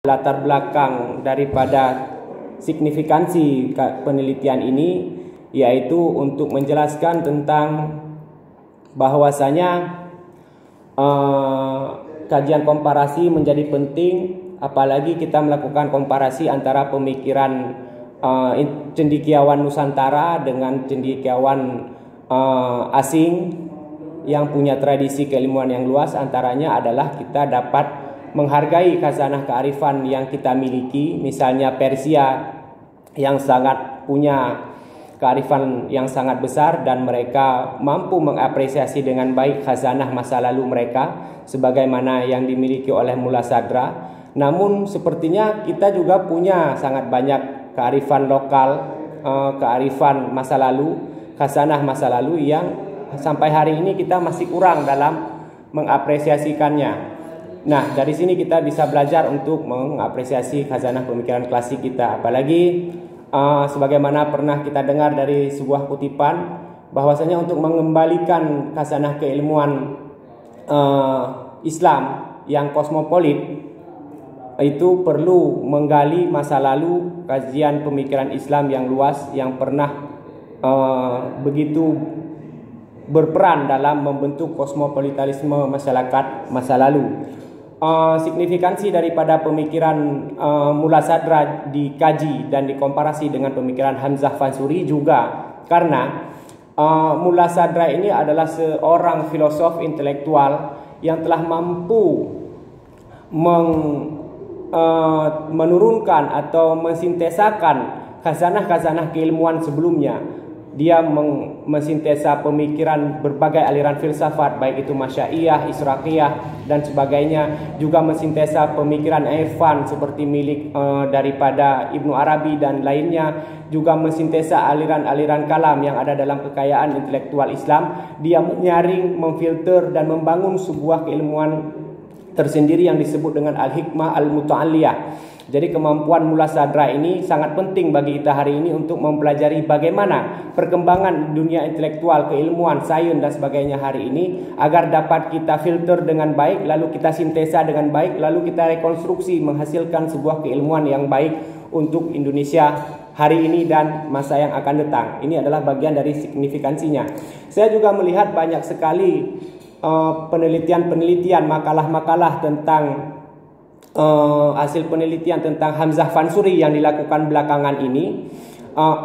Latar belakang daripada signifikansi penelitian ini yaitu untuk menjelaskan tentang bahwasanya kajian komparasi menjadi penting, apalagi kita melakukan komparasi antara pemikiran cendekiawan Nusantara dengan cendekiawan asing yang punya tradisi keilmuan yang luas. Antaranya adalah kita dapat menghargai khazanah kearifan yang kita miliki, misalnya Persia yang sangat punya kearifan yang sangat besar dan mereka mampu mengapresiasi dengan baik khazanah masa lalu mereka sebagaimana yang dimiliki oleh Mullah Sadra. Namun sepertinya kita juga punya sangat banyak kearifan lokal, kearifan masa lalu, khazanah masa lalu yang sampai hari ini kita masih kurang dalam mengapresiasikannya. Nah, dari sini kita bisa belajar untuk mengapresiasi khazanah pemikiran klasik kita. Apalagi sebagaimana pernah kita dengar dari sebuah kutipan bahwasanya untuk mengembalikan khazanah keilmuan Islam yang kosmopolit itu perlu menggali masa lalu, kajian pemikiran Islam yang luas yang pernah begitu berperan dalam membentuk kosmopolitanisme masyarakat masa lalu. Signifikansi daripada pemikiran Mullah Sadra dikaji dan dikomparasi dengan pemikiran Hamzah Fansuri juga karena Mullah Sadra ini adalah seorang filosof intelektual yang telah mampu menurunkan atau mensintesakan khazanah-khazanah keilmuan sebelumnya. Dia mensintesa pemikiran berbagai aliran filsafat, baik itu Masyaiyah, Israqiyah dan sebagainya, juga mensintesa pemikiran irfan seperti milik daripada Ibnu Arabi dan lainnya, juga mensintesa aliran-aliran kalam yang ada dalam kekayaan intelektual Islam. Dia menyaring, memfilter dan membangun sebuah keilmuan tersendiri yang disebut dengan al-hikmah al-muta'alliyah. Jadi kemampuan Mullah Sadra ini sangat penting bagi kita hari ini untuk mempelajari bagaimana perkembangan dunia intelektual, keilmuan, sains dan sebagainya hari ini agar dapat kita filter dengan baik, lalu kita sintesa dengan baik, lalu kita rekonstruksi menghasilkan sebuah keilmuan yang baik untuk Indonesia hari ini dan masa yang akan datang. Ini adalah bagian dari signifikansinya. Saya juga melihat banyak sekali penelitian-penelitian, makalah-makalah tentang hasil penelitian tentang Hamzah Fansuri yang dilakukan belakangan ini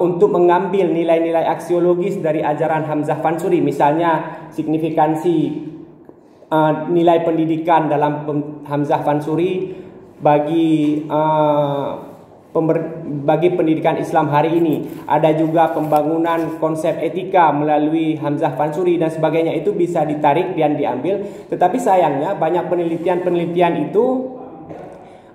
untuk mengambil nilai-nilai aksiologis dari ajaran Hamzah Fansuri, misalnya signifikansi nilai pendidikan dalam Hamzah Fansuri bagi pendidikan Islam hari ini. Ada juga pembangunan konsep etika melalui Hamzah Fansuri dan sebagainya, itu bisa ditarik dan diambil. Tetapi sayangnya banyak penelitian-penelitian itu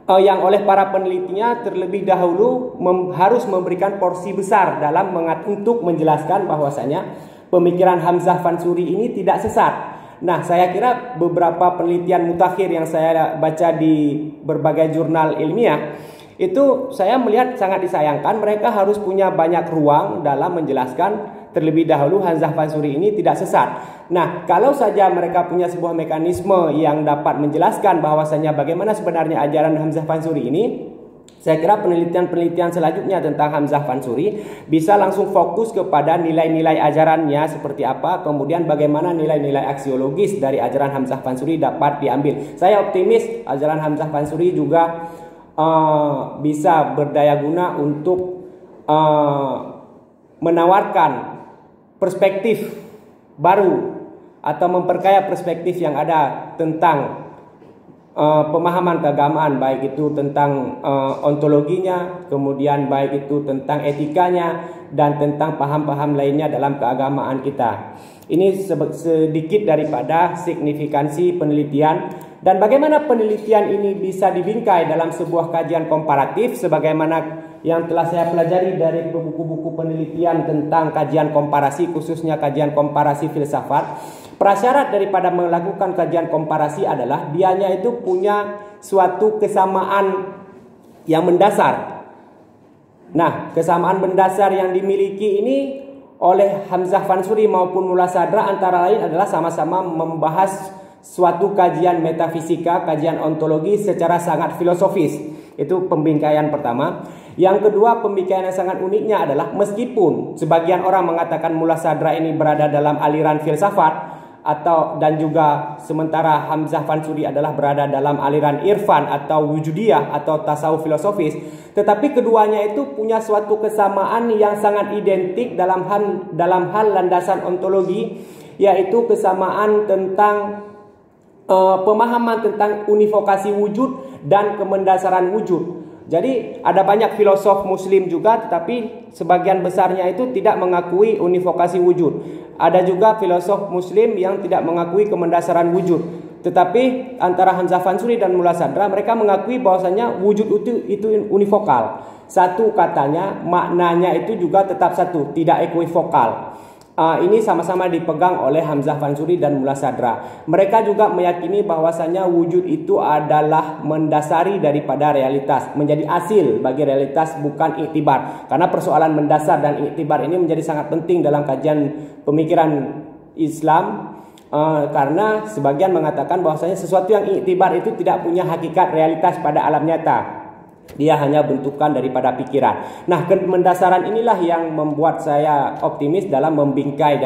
yang oleh para penelitinya terlebih dahulu harus memberikan porsi besar dalam untuk menjelaskan bahwasanya pemikiran Hamzah Fansuri ini tidak sesat. Nah, saya kira beberapa penelitian mutakhir yang saya baca di berbagai jurnal ilmiah itu saya melihat sangat disayangkan mereka harus punya banyak ruang dalam menjelaskan terlebih dahulu Hamzah Fansuri ini tidak sesat. Nah, kalau saja mereka punya sebuah mekanisme yang dapat menjelaskan bahwasanya bagaimana sebenarnya ajaran Hamzah Fansuri ini, saya kira penelitian-penelitian selanjutnya tentang Hamzah Fansuri bisa langsung fokus kepada nilai-nilai ajarannya seperti apa, kemudian bagaimana nilai-nilai aksiologis dari ajaran Hamzah Fansuri dapat diambil. Saya optimis ajaran Hamzah Fansuri juga bisa berdaya guna untuk menawarkan perspektif baru atau memperkaya perspektif yang ada tentang pemahaman keagamaan, baik itu tentang ontologinya, kemudian baik itu tentang etikanya dan tentang paham-paham lainnya dalam keagamaan kita. Ini sedikit daripada signifikansi penelitian dan bagaimana penelitian ini bisa dibingkai dalam sebuah kajian komparatif sebagaimana yang telah saya pelajari dari buku-buku penelitian tentang kajian komparasi, khususnya kajian komparasi filsafat. Prasyarat daripada melakukan kajian komparasi adalah dianya itu punya suatu kesamaan yang mendasar. Nah, kesamaan mendasar yang dimiliki ini oleh Hamzah Fansuri maupun Mullah Sadra antara lain adalah sama-sama membahas suatu kajian metafisika, kajian ontologi secara sangat filosofis. Itu pembingkaian pertama. Yang kedua, pembingkaian yang sangat uniknya adalah meskipun sebagian orang mengatakan Mullah Sadra ini berada dalam aliran filsafat, dan juga sementara Hamzah Fansuri adalah berada dalam aliran irfan atau wujudiyah atau tasawuf filosofis, tetapi keduanya itu punya suatu kesamaan yang sangat identik dalam hal landasan ontologi, yaitu kesamaan tentang pemahaman tentang univokasi wujud dan kemendasaran wujud. Jadi ada banyak filosof muslim juga, tetapi sebagian besarnya itu tidak mengakui univokasi wujud. Ada juga filosof muslim yang tidak mengakui kemendasaran wujud. Tetapi antara Hamzah Fansuri dan Mullah Sadra, mereka mengakui bahwasanya wujud itu univokal. Satu katanya, maknanya itu juga tetap satu, tidak equivokal. Ini sama-sama dipegang oleh Hamzah Fansuri dan Mullah Sadra. Mereka juga meyakini bahwasanya wujud itu adalah mendasari daripada realitas, menjadi asil bagi realitas, bukan iktibar. Karena persoalan mendasar dan iktibar ini menjadi sangat penting dalam kajian pemikiran Islam, karena sebagian mengatakan bahwasanya sesuatu yang iktibar itu tidak punya hakikat realitas pada alam nyata. Dia hanya bentukan daripada pikiran. Nah, kemendasaran inilah yang membuat saya optimis dalam membingkai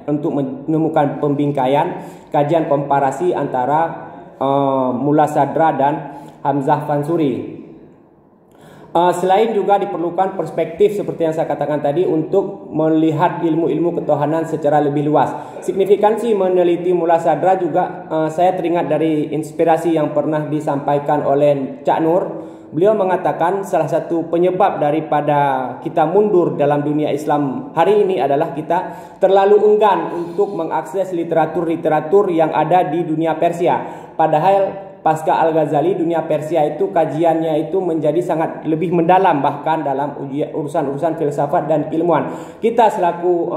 untuk menemukan pembingkaian kajian komparasi antara Mullah Sadra dan Hamzah Fansuri. Selain juga diperlukan perspektif seperti yang saya katakan tadi untuk melihat ilmu-ilmu ketuhanan secara lebih luas. Signifikansi meneliti Mullah Sadra juga saya teringat dari inspirasi yang pernah disampaikan oleh Cak Nur. Beliau mengatakan salah satu penyebab daripada kita mundur dalam dunia Islam hari ini adalah kita terlalu enggan untuk mengakses literatur-literatur yang ada di dunia Persia. Padahal pasca Al-Ghazali, dunia Persia itu kajiannya itu menjadi sangat lebih mendalam, bahkan dalam urusan-urusan filsafat dan ilmuwan. Kita selaku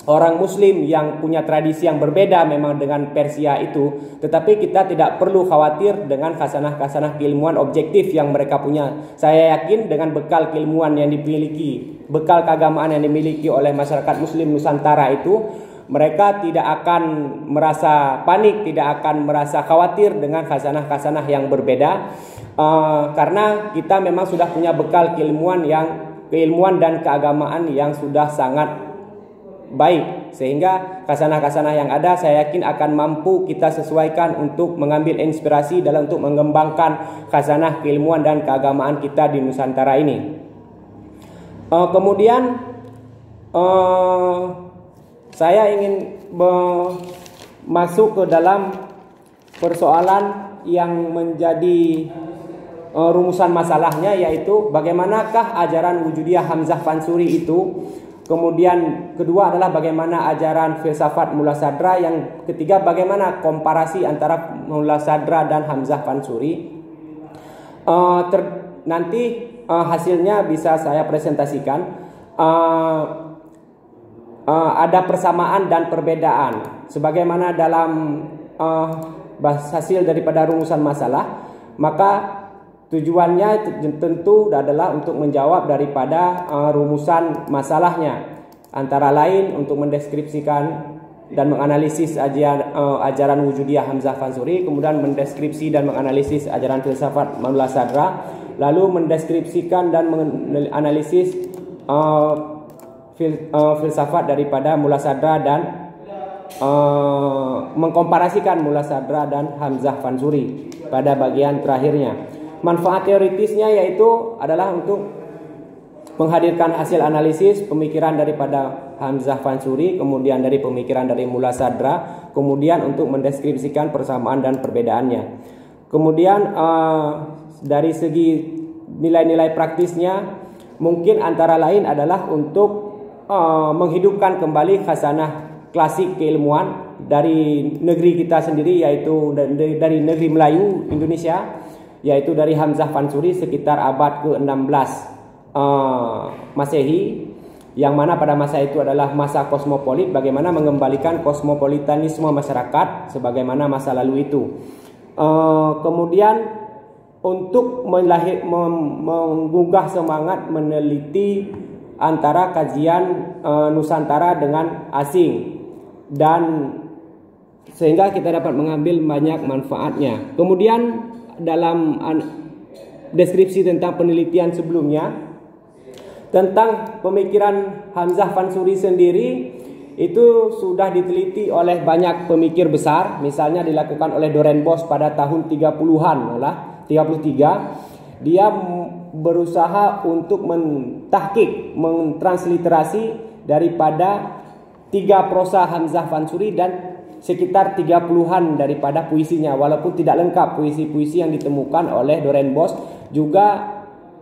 orang muslim yang punya tradisi yang berbeda memang dengan Persia itu, tetapi kita tidak perlu khawatir dengan khasanah-khasanah keilmuan objektif yang mereka punya. Saya yakin dengan bekal keilmuan yang dimiliki, bekal keagamaan yang dimiliki oleh masyarakat muslim Nusantara itu, mereka tidak akan merasa panik, tidak akan merasa khawatir dengan khasanah-khasanah yang berbeda, karena kita memang sudah punya bekal keilmuan dan keagamaan yang sudah sangat baik, sehingga khasanah-khasanah yang ada saya yakin akan mampu kita sesuaikan untuk mengambil inspirasi dalam untuk mengembangkan khasanah keilmuan dan keagamaan kita di Nusantara ini. Kemudian saya ingin masuk ke dalam persoalan yang menjadi rumusan masalahnya, yaitu bagaimanakah ajaran wujudiyah Hamzah Fansuri itu. Kemudian kedua adalah bagaimana ajaran filsafat Mullah Sadra. Yang ketiga bagaimana komparasi antara Mullah Sadra dan Hamzah Fansuri. Nanti hasilnya bisa saya presentasikan. Ada persamaan dan perbedaan. Sebagaimana dalam hasil daripada rumusan masalah, maka tujuannya tentu adalah untuk menjawab daripada rumusan masalahnya. Antara lain untuk mendeskripsikan dan menganalisis ajaran wujudiyah Hamzah Fansuri, kemudian mendeskripsi dan menganalisis ajaran filsafat Mullah Sadra, lalu mendeskripsikan dan menganalisis filsafat daripada Mullah Sadra dan mengkomparasikan Mullah Sadra dan Hamzah Fansuri pada bagian terakhirnya. Manfaat teoritisnya yaitu adalah untuk menghadirkan hasil analisis pemikiran daripada Hamzah Fansuri, kemudian dari pemikiran dari Mullah Sadra, kemudian untuk mendeskripsikan persamaan dan perbedaannya. Kemudian dari segi nilai-nilai praktisnya mungkin antara lain adalah untuk menghidupkan kembali khasanah klasik keilmuan dari negeri kita sendiri, yaitu dari negeri Melayu Indonesia, yaitu dari Hamzah Fansuri sekitar abad ke-16 Masehi, yang mana pada masa itu adalah masa kosmopolit, bagaimana mengembalikan kosmopolitanisme masyarakat sebagaimana masa lalu itu. Kemudian untuk menggugah semangat meneliti antara kajian Nusantara dengan asing, dan sehingga kita dapat mengambil banyak manfaatnya. Kemudian dalam deskripsi tentang penelitian sebelumnya. Tentang pemikiran Hamzah Fansuri sendiri itu sudah diteliti oleh banyak pemikir besar. Misalnya dilakukan oleh Dorenbos pada tahun 30-an malah 33. Dia berusaha untuk mentahqiq, mentransliterasi daripada 3 prosa Hamzah Fansuri dan sekitar 30-an daripada puisinya. Walaupun tidak lengkap puisi-puisi yang ditemukan oleh Dorenbos, juga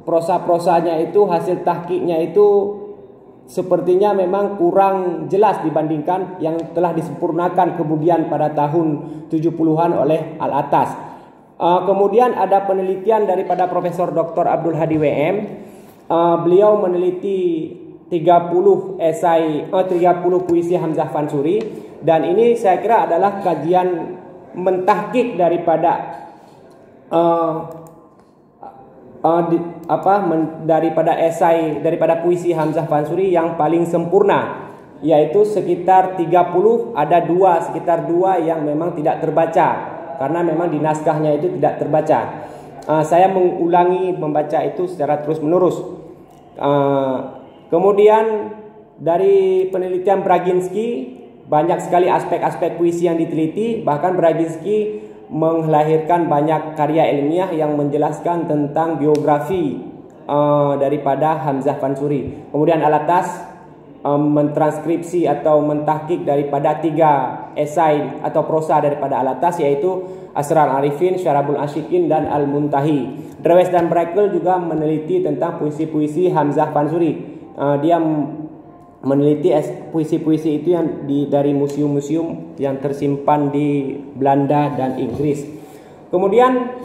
prosa-prosanya itu, hasil tahqiqnya itu sepertinya memang kurang jelas dibandingkan yang telah disempurnakan kemudian pada tahun 70-an oleh Al-Attas. Kemudian ada penelitian daripada Profesor Dr. Abdul Hadi WM. Beliau meneliti 30 esai 30 puisi Hamzah Fansuri, dan ini saya kira adalah kajian mentahqiq daripada daripada puisi Hamzah Fansuri yang paling sempurna, yaitu sekitar 30, ada sekitar dua yang memang tidak terbaca karena memang di naskahnya itu tidak terbaca. Saya mengulangi membaca itu secara terus menerus. Kemudian dari penelitian Braginsky, banyak sekali aspek-aspek puisi yang diteliti. Bahkan Braginsky melahirkan banyak karya ilmiah yang menjelaskan tentang biografi daripada Hamzah Fansuri. Kemudian Al-Attas mentranskripsi atau mentahqiq daripada 3 esai atau prosa daripada Al-Attas, yaitu Asrar Arifin, Syarabul Asyikin, dan Al-Muntahi. Drewes dan Brakel juga meneliti tentang puisi-puisi Hamzah Fansuri. Dia meneliti puisi-puisi itu yang dari museum-museum yang tersimpan di Belanda dan Inggris. Kemudian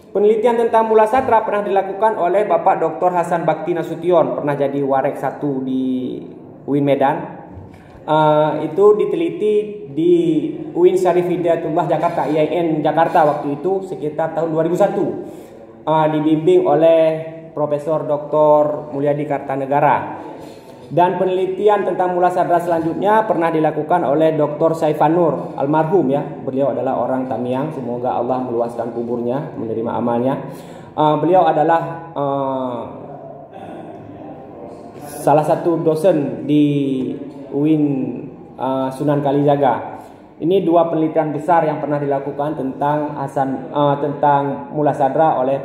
penelitian tentang Mula Sadra pernah dilakukan oleh Bapak Dr. Hasan Bakti Nasution, pernah jadi warek 1 di UIN Medan. Itu diteliti di UIN Syarif Hidayatullah Jakarta, IAIN Jakarta waktu itu sekitar tahun 2001. Dibimbing oleh Profesor Dr. Mulyadi Kartanegara. Dan penelitian tentang Mula Sadra selanjutnya pernah dilakukan oleh Dr. Saifan Nur, almarhum ya. Beliau adalah orang Tamiang, semoga Allah meluaskan kuburnya, menerima amalnya. Beliau adalah salah satu dosen di UIN Sunan Kalijaga. Ini 2 penelitian besar yang pernah dilakukan tentang tentang Mula Sadra oleh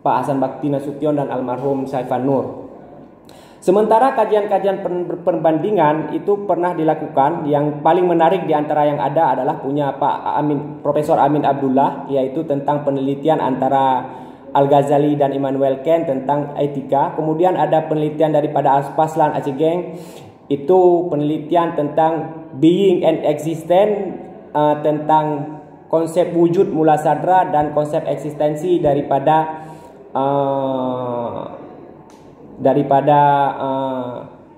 Pak Hasan Bakti Nasution dan almarhum Saifan Nur. Sementara kajian-kajian perbandingan itu pernah dilakukan. Yang paling menarik di antara yang ada adalah punya Profesor Amin Abdullah, yaitu tentang penelitian antara Al-Ghazali dan Immanuel Kant tentang etika. Kemudian ada penelitian daripada Aspaslan Acegeng, itu penelitian tentang being and existence, tentang konsep wujud Mula Sadra dan konsep eksistensi daripada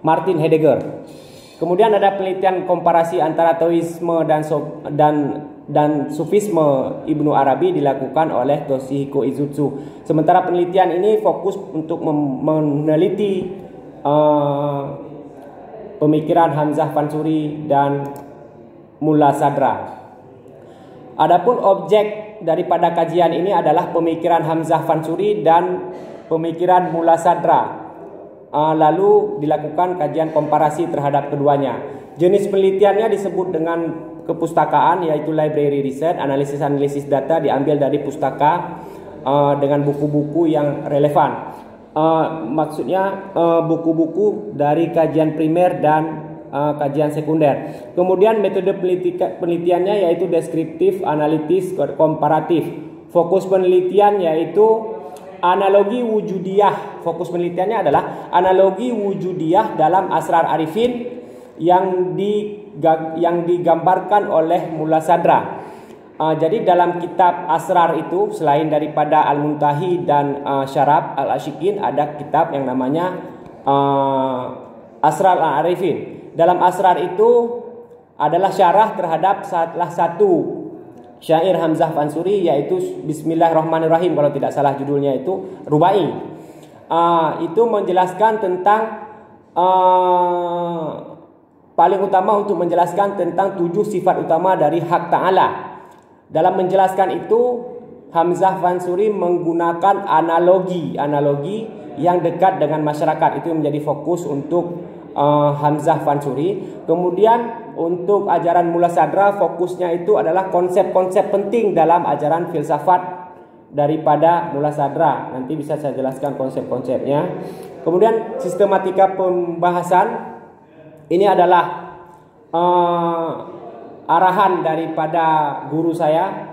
Martin Heidegger. Kemudian ada penelitian komparasi antara Taoisme dan Sufisme Ibnu Arabi dilakukan oleh Toshihiko Izutsu. Sementara penelitian ini fokus untuk meneliti pemikiran Hamzah Fansuri dan Mula Sadra. Adapun objek daripada kajian ini adalah pemikiran Hamzah Fansuri dan pemikiran Mula Sadra. Lalu dilakukan kajian komparasi terhadap keduanya. Jenis penelitiannya disebut dengan kepustakaan, yaitu library research, analisis data diambil dari pustaka dengan buku-buku yang relevan. Maksudnya buku-buku dari kajian primer dan kajian sekunder. Kemudian metode penelitiannya yaitu deskriptif, analitis, komparatif. Fokus penelitian yaitu analogi wujudiyah. Fokus penelitiannya adalah analogi wujudiyah dalam Asrar Arifin yang digambarkan oleh Mula Sadra. Jadi dalam kitab Asrar itu, selain daripada Al-Muntahi dan Syarab Al-Asyikin, ada kitab yang namanya Asrar Al-Arifin. Dalam Asrar itu adalah syarah terhadap salah satu syair Hamzah Fansuri, yaitu Bismillahirrahmanirrahim, kalau tidak salah judulnya itu Rubai. Itu menjelaskan tentang paling utama untuk menjelaskan tentang 7 sifat utama dari hak Ta'ala. Dalam menjelaskan itu Hamzah Fansuri menggunakan analogi yang dekat dengan masyarakat. Itu menjadi fokus untuk Hamzah Fansuri. Kemudian untuk ajaran Mula Sadra, fokusnya itu adalah konsep-konsep penting dalam ajaran filsafat daripada Mula Sadra. Nanti bisa saya jelaskan konsep-konsepnya. Kemudian sistematika pembahasan ini adalah arahan daripada guru saya,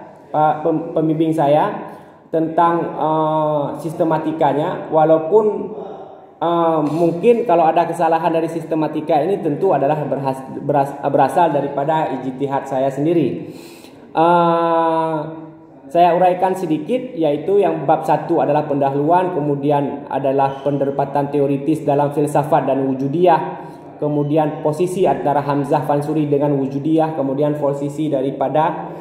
pembimbing saya, tentang sistematikanya. Walaupun mungkin kalau ada kesalahan dari sistematika ini tentu adalah berasal daripada ijtihad saya sendiri. Saya uraikan sedikit, yaitu yang bab 1 adalah pendahuluan, kemudian adalah pendapatan teoritis dalam filsafat dan wujudiyah, kemudian posisi antara Hamzah Fansuri dengan wujudiyah, kemudian posisi daripada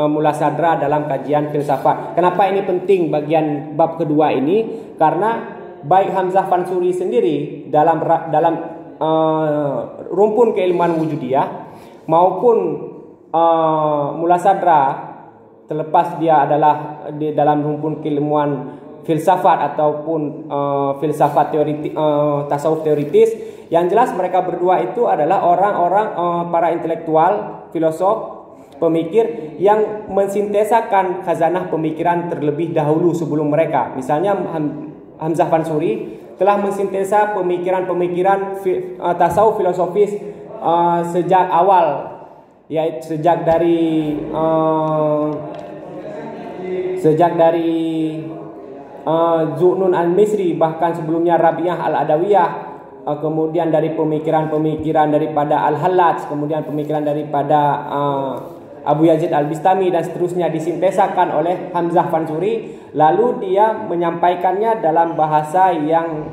Mula Sadra dalam kajian filsafat. Kenapa ini penting bagian bab kedua ini? Karena baik Hamzah Fansuri sendiri dalam rumpun keilmuan wujudiyah maupun Mula Sadra, terlepas dia adalah di dalam rumpun keilmuan filsafat ataupun filsafat teoritis, tasawuf teoritis, yang jelas mereka berdua itu adalah orang-orang para intelektual, filosof, pemikir yang mensintesakan khazanah pemikiran terlebih dahulu sebelum mereka. Misalnya Hamzah Fansuri telah mensintesa pemikiran-pemikiran tasawuf filosofis sejak awal, yaitu sejak dari Zu'nun al-Misri, bahkan sebelumnya Rabi'ah al-Adawiyah, kemudian dari pemikiran-pemikiran daripada Al-Hallaj, kemudian pemikiran daripada Abu Yazid al-Bistami, dan seterusnya disintesakan oleh Hamzah Fansuri. Lalu dia menyampaikannya dalam bahasa yang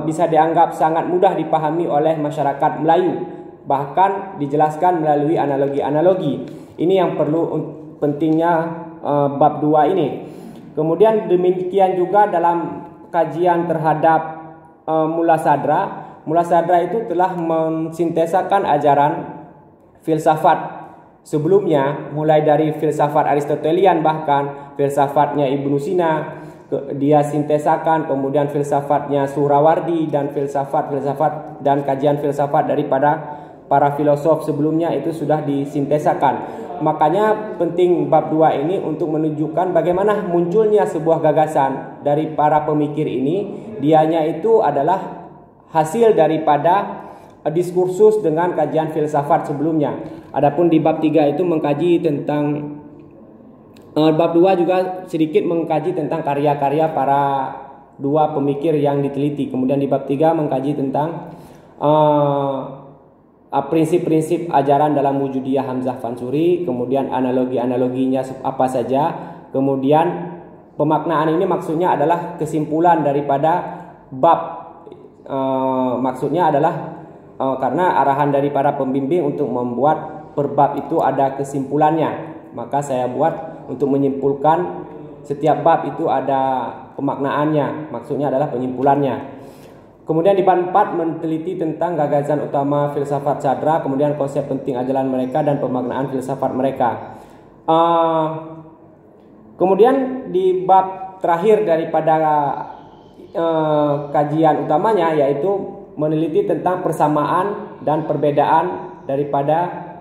bisa dianggap sangat mudah dipahami oleh masyarakat Melayu, bahkan dijelaskan melalui analogi-analogi. Ini yang perlu pentingnya bab 2 ini. Kemudian demikian juga dalam kajian terhadap Mula Sadra. Mula Sadra itu telah mensintesakan ajaran filsafat sebelumnya, mulai dari filsafat Aristotelian, bahkan filsafatnya Ibnu Sina dia sintesakan, kemudian filsafatnya Suhrawardi, dan filsafat dan kajian filsafat daripada para filosof sebelumnya itu sudah disintesakan. Makanya penting bab 2 ini untuk menunjukkan bagaimana munculnya sebuah gagasan dari para pemikir ini. Dianya itu adalah hasil daripada diskursus dengan kajian filsafat sebelumnya. Adapun di bab 3 itu mengkaji tentang bab 2 juga sedikit mengkaji tentang karya-karya para dua pemikir yang diteliti. Kemudian di bab 3 mengkaji tentang prinsip-prinsip ajaran dalam wujudiyah Hamzah Fansuri, kemudian analogi-analoginya apa saja. Kemudian pemaknaan ini maksudnya adalah kesimpulan daripada bab. Maksudnya adalah karena arahan dari para pembimbing untuk membuat per bab itu ada kesimpulannya, maka saya buat untuk menyimpulkan setiap bab itu ada pemaknaannya, maksudnya adalah penyimpulannya. Kemudian di bab 4 meneliti tentang gagasan utama filsafat Sadra, kemudian konsep penting ajaran mereka dan pemaknaan filsafat mereka. Kemudian di bab terakhir daripada kajian utamanya, yaitu meneliti tentang persamaan dan perbedaan daripada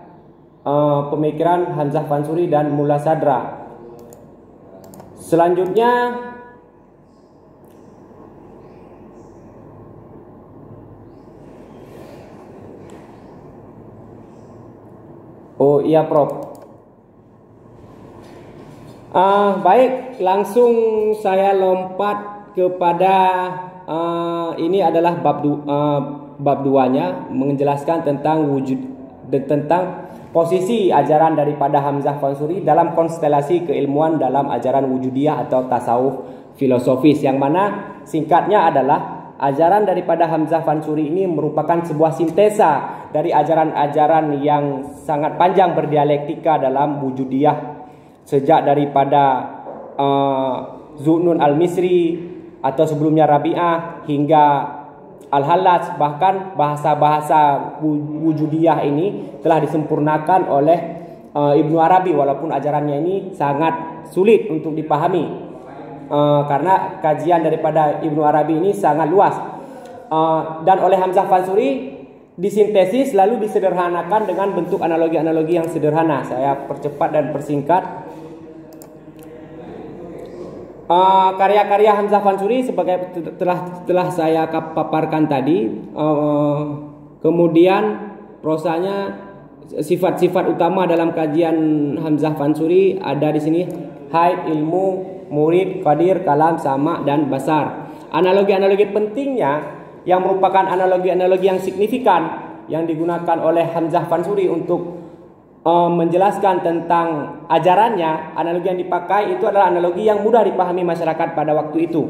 pemikiran Hamzah Fansuri dan Mula Sadra. Selanjutnya iya Prof. Baik, langsung saya lompat kepada ini adalah bab 2-nya, menjelaskan tentang tentang posisi ajaran daripada Hamzah Fansuri dalam konstelasi keilmuan dalam ajaran wujudiyah atau tasawuf filosofis, yang mana singkatnya adalah ajaran daripada Hamzah Fansuri ini merupakan sebuah sintesa dari ajaran-ajaran yang sangat panjang berdialektika dalam wujudiyah, sejak daripada Zu'nun al-Misri atau sebelumnya Rabi'ah hingga Al-Hallaj. Bahkan bahasa-bahasa wujudiyah ini telah disempurnakan oleh Ibnu Arabi, walaupun ajarannya ini sangat sulit untuk dipahami karena kajian daripada Ibnu Arabi ini sangat luas, dan oleh Hamzah Fansuri disintesis lalu disederhanakan dengan bentuk analogi-analogi yang sederhana. Saya percepat dan persingkat. Karya-karya Hamzah Fansuri sebagai telah saya paparkan tadi. Kemudian prosanya, sifat-sifat utama dalam kajian Hamzah Fansuri ada di sini: haid, ilmu, murid, qadir, kalam, sama, dan basar. Analogi-analogi pentingnya yang merupakan analogi-analogi yang signifikan yang digunakan oleh Hamzah Fansuri untuk menjelaskan tentang ajarannya. Analogi yang dipakai itu adalah analogi yang mudah dipahami masyarakat pada waktu itu.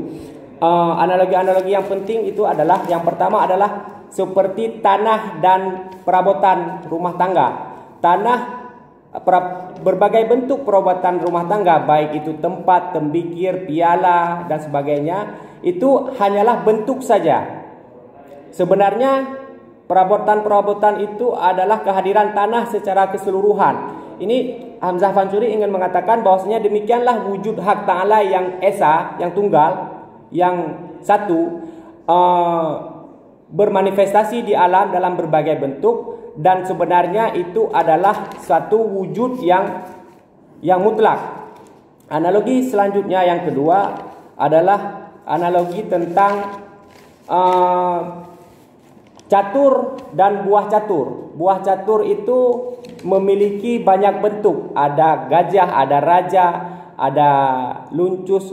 Analogi-analogi yang penting itu adalah, yang pertama adalah seperti tanah dan perabotan rumah tangga. Berbagai bentuk perabotan rumah tangga, baik itu tempat, tembikir, piala, dan sebagainya, itu hanyalah bentuk saja. Sebenarnya perabotan-perabotan itu adalah kehadiran tanah secara keseluruhan. Ini Hamzah Fansuri ingin mengatakan bahwasanya demikianlah wujud hak ta'ala yang esa, yang tunggal, yang satu, bermanifestasi di alam dalam berbagai bentuk, dan sebenarnya itu adalah satu wujud yang mutlak. Analogi selanjutnya yang kedua adalah analogi tentang catur dan buah catur. Buah catur itu memiliki banyak bentuk. Ada gajah, ada raja, ada luncus,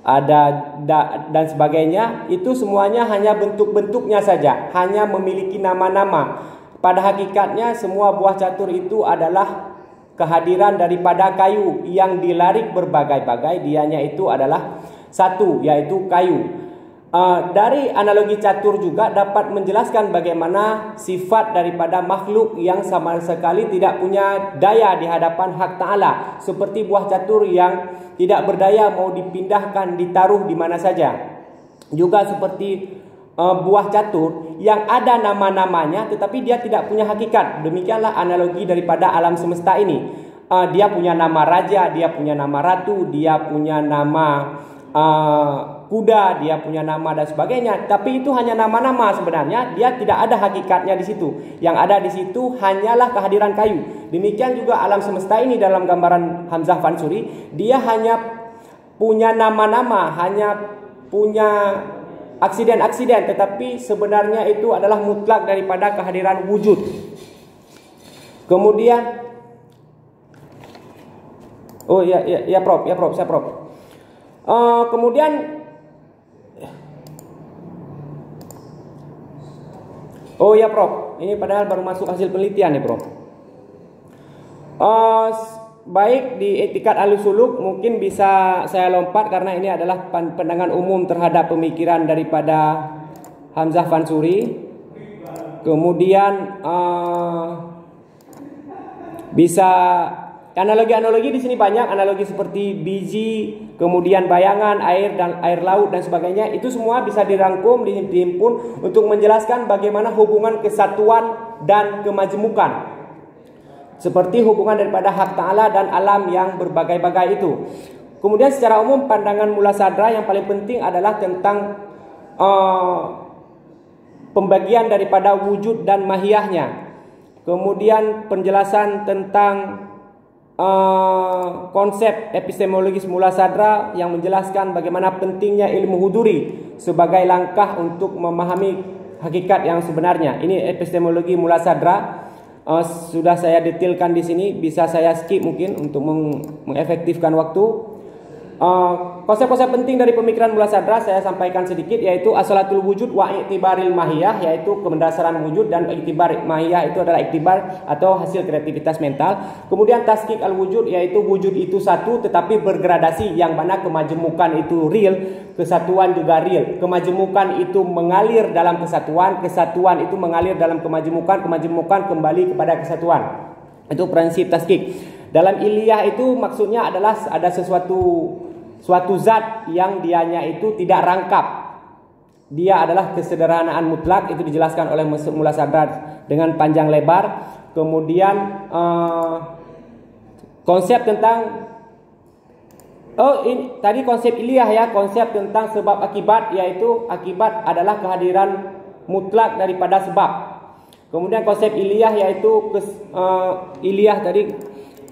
dan sebagainya. Itu semuanya hanya bentuk-bentuknya saja, hanya memiliki nama-nama. Pada hakikatnya semua buah catur itu adalah kehadiran daripada kayu yang dilarik berbagai-bagai. Dianya itu adalah satu, yaitu kayu. Dari analogi catur juga dapat menjelaskan bagaimana sifat daripada makhluk yang sama sekali tidak punya daya di hadapan hak ta'ala, seperti buah catur yang tidak berdaya, mau dipindahkan, ditaruh di mana saja. Juga seperti buah catur yang ada nama-namanya tetapi dia tidak punya hakikat. Demikianlah analogi daripada alam semesta ini. Dia punya nama raja, dia punya nama ratu, dia punya nama kuda, dia punya nama dan sebagainya. Tapi itu hanya nama-nama, sebenarnya dia tidak ada hakikatnya di situ. Yang ada di situ hanyalah kehadiran kayu. Demikian juga alam semesta ini dalam gambaran Hamzah Fansuri, dia hanya punya nama-nama, hanya punya aksiden-aksiden, tetapi sebenarnya itu adalah mutlak daripada kehadiran wujud. Kemudian kemudian Prof, ini padahal baru masuk hasil penelitian nih Prof. Baik di Etikat Ahlussuluk mungkin bisa saya lompat karena ini adalah pandangan umum terhadap pemikiran daripada Hamzah Fansuri. Kemudian bisa analogi-analogi di sini banyak, analogi seperti biji, kemudian bayangan, air dan air laut dan sebagainya. Itu semua bisa dirangkum, dihimpun untuk menjelaskan bagaimana hubungan kesatuan dan kemajemukan. Seperti hubungan daripada hak ta'ala dan alam yang berbagai-bagai itu. Kemudian secara umum pandangan Mula Sadra yang paling penting adalah tentang pembagian daripada wujud dan mahiyahnya. Kemudian penjelasan tentang konsep epistemologis Mula Sadra yang menjelaskan bagaimana pentingnya ilmu huduri sebagai langkah untuk memahami hakikat yang sebenarnya. Ini epistemologi Mula Sadra. Sudah saya detailkan di sini, bisa saya skip mungkin untuk mengefektifkan waktu. Konsep-konsep penting dari pemikiran Mula Sadra saya sampaikan sedikit, yaitu asalatul wujud wa iktibaril mahiyah, yaitu kemendasaran wujud, dan iktibar mahiyah itu adalah iktibar atau hasil kreativitas mental. Kemudian taskik al wujud, yaitu wujud itu satu tetapi bergradasi, yang mana kemajemukan itu real, kesatuan juga real. Kemajemukan itu mengalir dalam kesatuan, kesatuan itu mengalir dalam kemajemukan, kemajemukan kembali kepada kesatuan. Itu prinsip taskik. Dalam iliyah itu maksudnya adalah ada suatu zat yang dianya itu tidak rangkap. Dia adalah kesederhanaan mutlak, itu dijelaskan oleh Mula Sadra dengan panjang lebar. Kemudian konsep tentang ini tadi konsep ilmiah ya, konsep tentang sebab akibat, yaitu akibat adalah kehadiran mutlak daripada sebab. Kemudian konsep ilmiah yaitu ilmiah tadi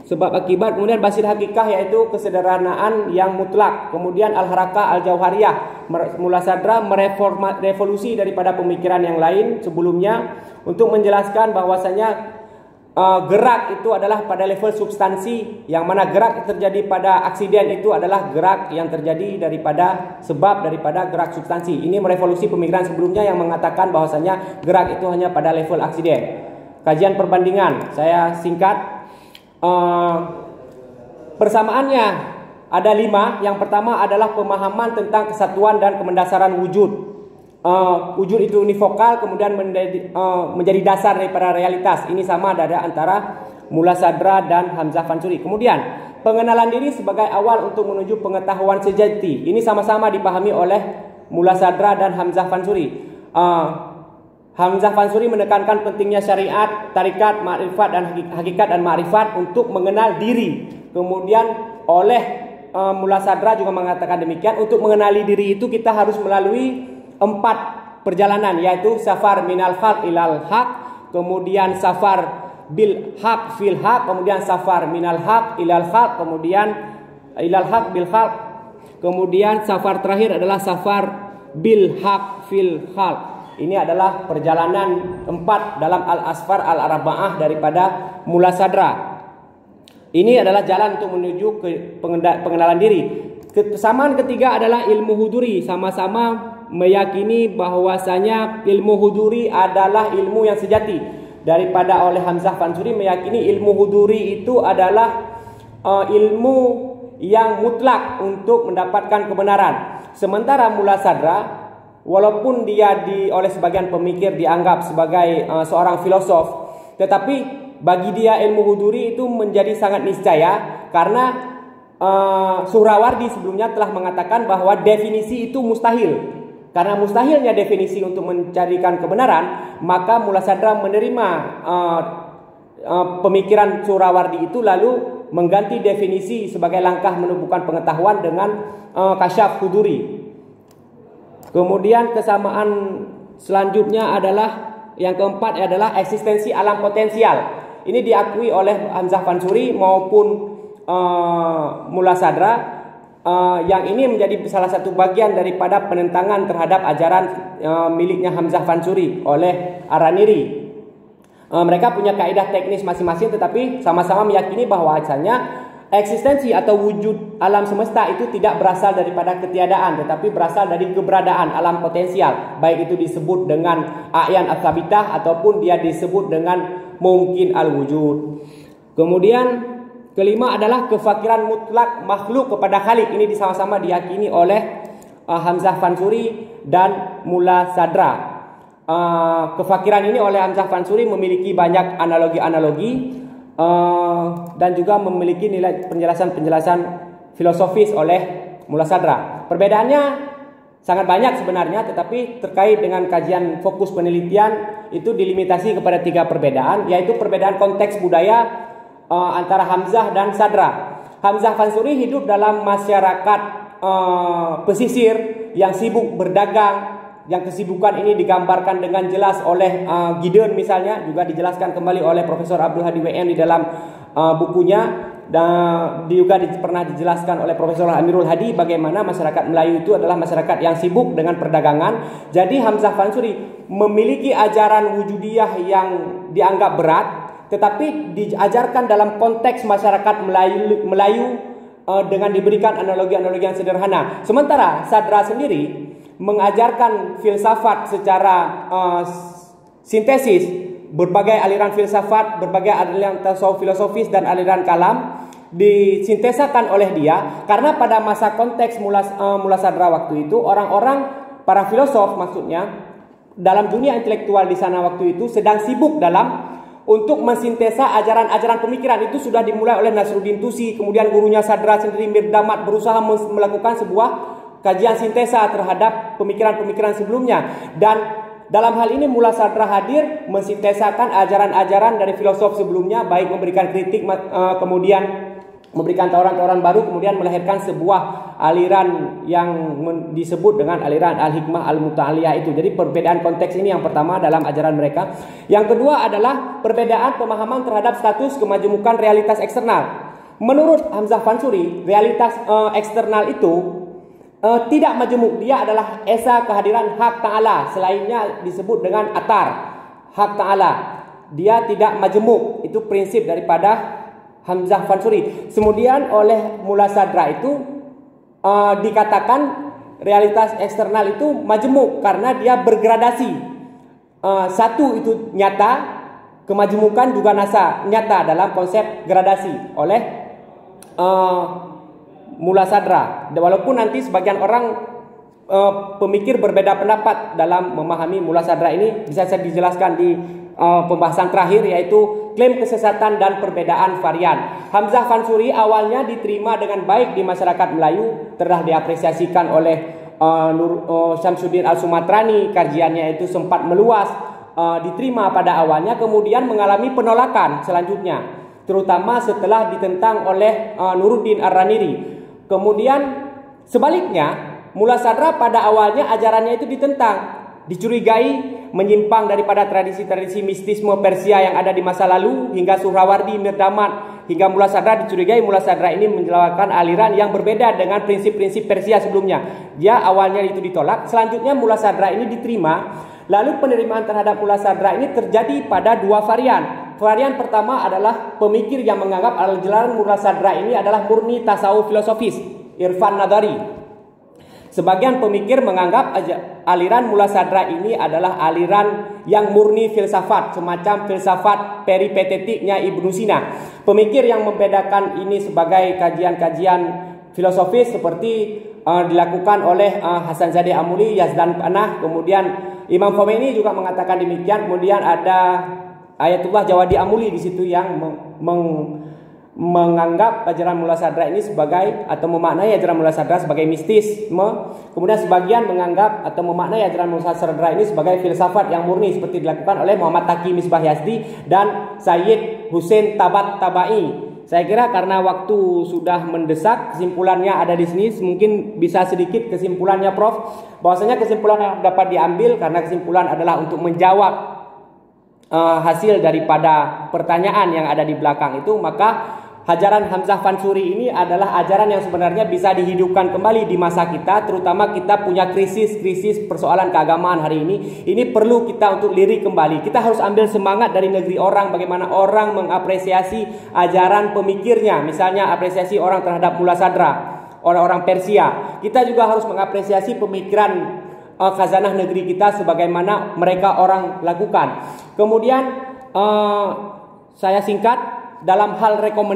sebab akibat. Kemudian basil hakikah yaitu kesederhanaan yang mutlak. Kemudian al-harakah al-jauhariyah, mula sadra merevolusi daripada pemikiran yang lain sebelumnya untuk menjelaskan bahwasanya gerak itu adalah pada level substansi, yang mana gerak terjadi pada aksiden itu adalah gerak yang terjadi daripada sebab daripada gerak substansi. Ini merevolusi pemikiran sebelumnya yang mengatakan bahwasanya gerak itu hanya pada level aksiden. Kajian perbandingan saya singkat. Persamaannya ada 5. Yang pertama adalah pemahaman tentang kesatuan dan kemendasaran wujud. Wujud itu univokal, kemudian menjadi dasar daripada realitas. Ini sama ada antara Mula Sadra dan Hamzah Fansuri. Kemudian pengenalan diri sebagai awal untuk menuju pengetahuan sejati. Ini sama-sama dipahami oleh Mula Sadra dan Hamzah Fansuri. Hamzah Fansuri menekankan pentingnya syariat, tarikat, ma'rifat dan hakikat dan ma'rifat untuk mengenal diri. Kemudian oleh Mula Sadra juga mengatakan demikian, untuk mengenali diri itu kita harus melalui 4 perjalanan, yaitu safar minal haq ilal haq, kemudian safar bil haq fil haq, kemudian safar minal haq ilal haq, kemudian ilal haq bil haq, kemudian safar terakhir adalah safar bil haq fil haq. Ini adalah perjalanan 4 dalam al-asfar al-arba'ah daripada Mula Sadra. Ini adalah jalan untuk menuju ke pengenalan diri. Kesamaan ketiga adalah ilmu huduri, sama-sama meyakini bahwasanya ilmu huduri adalah ilmu yang sejati. Daripada oleh Hamzah Fansuri meyakini ilmu huduri itu adalah ilmu yang mutlak untuk mendapatkan kebenaran. Sementara Mula Sadra, walaupun dia oleh sebagian pemikir dianggap sebagai seorang filosof, tetapi bagi dia ilmu huduri itu menjadi sangat niscaya, karena Suhrawardi sebelumnya telah mengatakan bahwa definisi itu mustahil. Karena mustahilnya definisi untuk mencarikan kebenaran, maka Mula Sadra menerima pemikiran Suhrawardi itu, lalu mengganti definisi sebagai langkah menemukan pengetahuan dengan kasyaf huduri. Kemudian kesamaan selanjutnya adalah yang keempat adalah eksistensi alam potensial. Ini diakui oleh Hamzah Fansuri maupun Mula Sadra. Yang ini menjadi salah satu bagian daripada penentangan terhadap ajaran miliknya Hamzah Fansuri oleh Araniri. Mereka punya kaidah teknis masing-masing, tetapi sama-sama meyakini bahwasanya eksistensi atau wujud alam semesta itu tidak berasal daripada ketiadaan, tetapi berasal dari keberadaan alam potensial, baik itu disebut dengan a'yan ats-tsabitah ataupun dia disebut dengan mungkin al-wujud. Kemudian kelima adalah kefakiran mutlak makhluk kepada Khalik. Ini sama-sama diyakini oleh Hamzah Fansuri dan Mula Sadra. Kefakiran ini oleh Hamzah Fansuri memiliki banyak analogi-analogi dan juga memiliki nilai penjelasan-penjelasan filosofis oleh Mula Sadra. Perbedaannya sangat banyak sebenarnya, tetapi terkait dengan kajian fokus penelitian itu dilimitasi kepada 3 perbedaan, yaitu perbedaan konteks budaya antara Hamzah dan Sadra. Hamzah Fansuri hidup dalam masyarakat pesisir yang sibuk berdagang, yang kesibukan ini digambarkan dengan jelas oleh Gideon misalnya, juga dijelaskan kembali oleh Profesor Abdul Hadi WM di dalam bukunya, dan juga pernah dijelaskan oleh Profesor Amirul Hadi bagaimana masyarakat Melayu itu adalah masyarakat yang sibuk dengan perdagangan. Jadi Hamzah Fansuri memiliki ajaran wujudiyah yang dianggap berat, tetapi diajarkan dalam konteks masyarakat Melayu dengan diberikan analogi-analogi yang sederhana. Sementara Sadra sendiri mengajarkan filsafat secara sintesis, berbagai aliran filsafat, berbagai aliran tasawuf filosofis dan aliran kalam disintesakan oleh dia, karena pada masa konteks Mula Sadra waktu itu orang-orang para filosof maksudnya dalam dunia intelektual di sana waktu itu sedang sibuk dalam untuk mensintesa ajaran-ajaran pemikiran. Itu sudah dimulai oleh Nasruddin Tusi, kemudian gurunya Sadra sendiri Mir Damad berusaha melakukan sebuah kajian sintesa terhadap pemikiran-pemikiran sebelumnya. Dan dalam hal ini Mullah Sadra hadir mensintesakan ajaran-ajaran dari filosof sebelumnya, baik memberikan kritik, kemudian memberikan tawaran-tawaran baru, kemudian melahirkan sebuah aliran yang disebut dengan aliran Al-Hikmah Al-Muta'aliyah itu. Jadi perbedaan konteks ini yang pertama dalam ajaran mereka. Yang kedua adalah perbedaan pemahaman terhadap status kemajemukan realitas eksternal. Menurut Hamzah Fansuri, realitas eksternal itu tidak majemuk. Dia adalah esa kehadiran hak ta'ala. Selainnya disebut dengan atar, hak ta'ala. Dia tidak majemuk. Itu prinsip daripada Hamzah Fansuri. Kemudian oleh Mullah Sadra itu dikatakan realitas eksternal itu majemuk karena dia bergradasi. Satu itu nyata, kemajemukan juga nyata dalam konsep gradasi oleh Mullah Sadra. Walaupun nanti sebagian orang pemikir berbeda pendapat dalam memahami Mullah Sadra ini, bisa saya dijelaskan di pembahasan terakhir, yaitu klaim kesesatan dan perbedaan varian. Hamzah Fansuri awalnya diterima dengan baik di masyarakat Melayu, telah diapresiasikan oleh Syamsuddin Al-Sumatrani. Kajiannya itu sempat meluas, diterima pada awalnya, kemudian mengalami penolakan selanjutnya, terutama setelah ditentang oleh Nuruddin Ar-Raniri. Kemudian sebaliknya, Mullah Sadra pada awalnya ajarannya itu ditentang, dicurigai menyimpang daripada tradisi-tradisi mistisme Persia yang ada di masa lalu, hingga Suhrawardi, Mirdamat, hingga Mullah Sadra dicurigai Mullah Sadra ini menjalankan aliran yang berbeda dengan prinsip-prinsip Persia sebelumnya. Dia awalnya itu ditolak, selanjutnya Mullah Sadra ini diterima. Lalu penerimaan terhadap Mullah Sadra ini terjadi pada dua varian. Varian pertama adalah pemikir yang menganggap aliran Mullah Sadra ini adalah murni tasawuf filosofis, irfan nadari. Sebagian pemikir menganggap aliran Mullah Sadra ini adalah aliran yang murni filsafat, semacam filsafat peripatetiknya Ibnu Sina. Pemikir yang membedakan ini sebagai kajian-kajian filosofis seperti dilakukan oleh Hasan Zadeh Amuli, Yazdan Panah, kemudian Imam Khomeini juga mengatakan demikian. Kemudian ada Ayatullah Jawadi Amuli di situ yang menganggap ajaran Mullah Sadra ini sebagai, atau memaknai ajaran Mullah Sadra sebagai mistisme. Kemudian sebagian menganggap atau memaknai ajaran Mullah Sadra ini sebagai filsafat yang murni, seperti dilakukan oleh Muhammad Taqi Misbah Yazdi dan Sayyid Hussein Tabat Tabai. Saya kira karena waktu sudah mendesak, kesimpulannya ada di sini. Mungkin bisa sedikit kesimpulannya, Prof. Bahwasanya kesimpulan yang dapat diambil, karena kesimpulan adalah untuk menjawab hasil daripada pertanyaan yang ada di belakang itu, maka ajaran Hamzah Fansuri ini adalah ajaran yang sebenarnya bisa dihidupkan kembali di masa kita, terutama kita punya krisis persoalan keagamaan hari ini. Ini perlu kita untuk lirik kembali. Kita harus ambil semangat dari negeri orang, bagaimana orang mengapresiasi ajaran pemikirnya. Misalnya apresiasi orang terhadap Mullah Sadra, orang-orang Persia. Kita juga harus mengapresiasi pemikiran khazanah negeri kita sebagaimana mereka orang lakukan. Kemudian saya singkat dalam hal rekomendasi